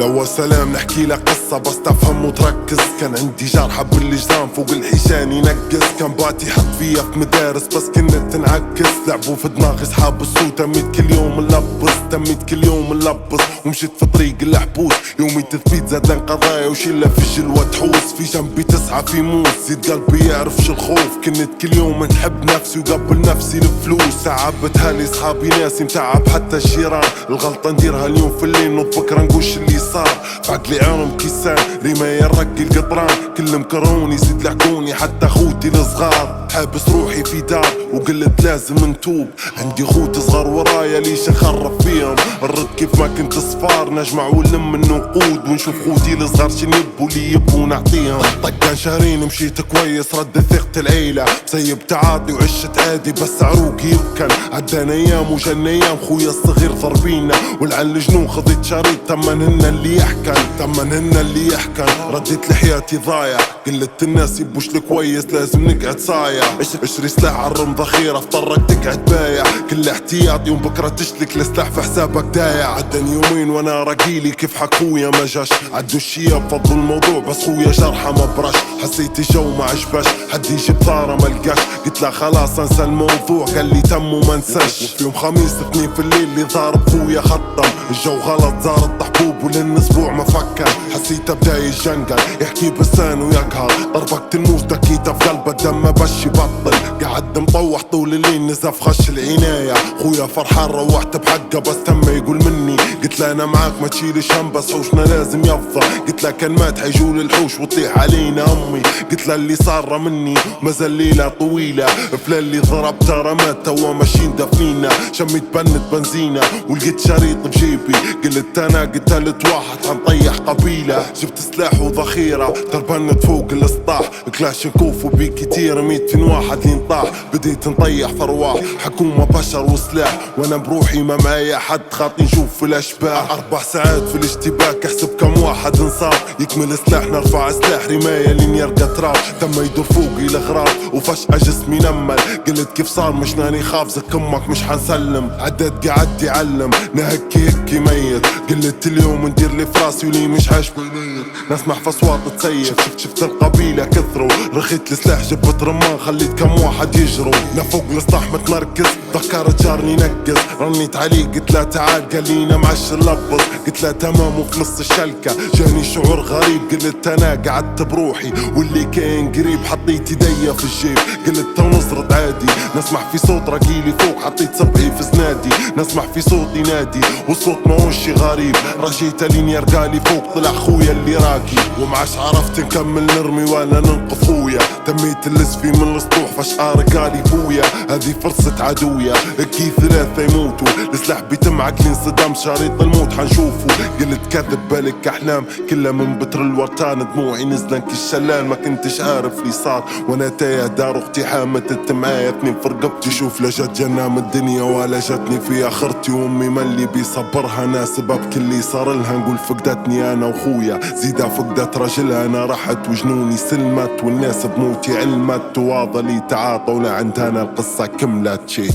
لو سلام نحكي لك قصة بس تفهم وتركز. كان عندي جار حب الجيران فوق الحيشان ينقز. كان باتي يحط فيا في مدارس بس كنت تنعكس. لعبوا في دماغي صحاب السوق. تميت كل يوم نلبس تميت كل يوم نلبس. ومشيت في طريق الحبوس. يومي تثبيت زاد لنقضايا وشلة في الجلوة تحوس. في جنبي تسعة في موس. زيد قلبي يعرفش الخوف. كنت كل يوم نحب نفسي وقبل نفسي الفلوس. تعبتها لي صحابي ناسي متعب حتى الجيران. الغلطة نديرها اليوم في الليل وبكرة نقولش اللي صار. بعقلي عالم كيسان رماية الرقي القطران. كل مكروني زيد لحقوني حتى خوتي الصغار. حابس روحي في دار وقلت لازم نتوب. عندي خوت صغار ورايا ليش اخرب فيهم. الرد كيف ما كنت صفار نجمع ونلم النقود. ونشوف خوتي الصغار شن يبوا لي يبوا نعطيهم. طقان شهرين مشيت كويس رد ثقة العيلة. مسيب تعاطي وعشت عادي بس عروقي يبكن. عدان ايام وجن ايام خويا الصغير ضربينا. والعن الجنون خذيت شريط تمنهن اللي يحكن. تمنهن اللي يحكن. رديت لحياتي ضايع. قلت الناس يبوش كويس لازم نقعد صايع. اشتري سلاح عالرم ذخيرة افترك تقعد بايع. كل احتياطي وبكرة تشلك السلاح في حسابك دايع. عدن يومين وانا راقيلي كيف حق خويا ما جاش. عدو الشياب فضلوا الموضوع بس خويا جرحه ما برش. حسيت الجو ما عجباش حد يجيب ثارة ما لقاش. قلت له خلاص انسى الموضوع قال لي تم وما نساش. وفي يوم خميس 2 في الليل اللي ضارب خويا خطم. الجو غلط زار الطحبوب ولن اسبوع ما فكر. حسيت بداية الجنقل يحكي بلسانه ويقهر. ضربك الموس دكيته في قلبه الدم ما بش يبطل. قعد مطوح طول الليل نزف خش العناية. خويا فرحان روحت بحقه بس تم يقول مني. قلت له انا معاك ما تشيلش هم بس حوشنا لازم يفضل. قلت له كان مات حيجول الحوش وتطيح علينا امي. قلت له اللي صار مني مازال ليلة طويلة. فلا اللي ضرب ترى مات توا ماشيين دفنينا. شميت بنت بنزينة ولقيت شريط بجيبي. قلت انا قتلت واحد حنطيح قبيلة. جبت سلاح وذخيرة تربنت فوق الاسطاح. كلاشنكوف وبي كتير 200 واحد اللي نطاح. بديت نطيح في ارواح حكومة بشر وسلاح. وانا بروحي ما معايا حد خاطي نشوف في الاشباح. 4 ساعات في الاشتباك احسب كم واحد انصاب. يكمل سلاح نرفع سلاح رماية لين يرقى تراب. تم يدور فوقي الغراب وفجأة جسمي نمل. قلت كيف صار مش ناني خاف زك امك مش حنسلم. عدد قعدت يعلم نهكي هكي ميت. قلت اليوم ندير لي فراسي ولي مش عاجبني ميت. نسمع في اصوات تسيف. شفت القبيلة كثروا رخيت السلاح جبت رمان خليت كم واحد يجروا. لفوق السطح متمركز ذكرت جارني نقز. رنيت عليه قلت له تعال قال لي معش نلبط. قلت له تمام وفي نص الشلكة جاني شعور غريب. قلت انا قعدت بروحي واللي كان قريب حطيت ايديا في الجيب. قلت ونصرت عادي نسمع في صوت رقيلي فوق حطيت صبعي في سنادي. نسمع في صوت ينادي والصوت ماهوش غريب. رجيت لين يرقالي فوق طلع خويا اللي راكي. ومعاش عرفت نكمل نرمي ولا ننقذ خويا. تميت الاسفي من السطوح فشعار قالي بويا. هذه فرصة عدويا اكيد 3 يموتوا. السلاح بيتم عقلين صدام شريط الموت حنشوفه. قلت كذب بالك احلام كلها من بتر الورتان. دموعي نزلن كالشلال ما كنتش عارف لي صار. وانا تايه دار اختي حامت معايا 2 في رقبتي. شوف لا جت جنة من الدنيا ولا جتني في اخرتي. وامي ملي بيصبرها انا سبب كل اللي صار لها. نقول فقدتني انا وخويا زيدا فقدت راجلها. انا راحت وجنوني سلمت والناس بموتي علمت. وواضلي تعاطوا لعند انا القصة كملت شي.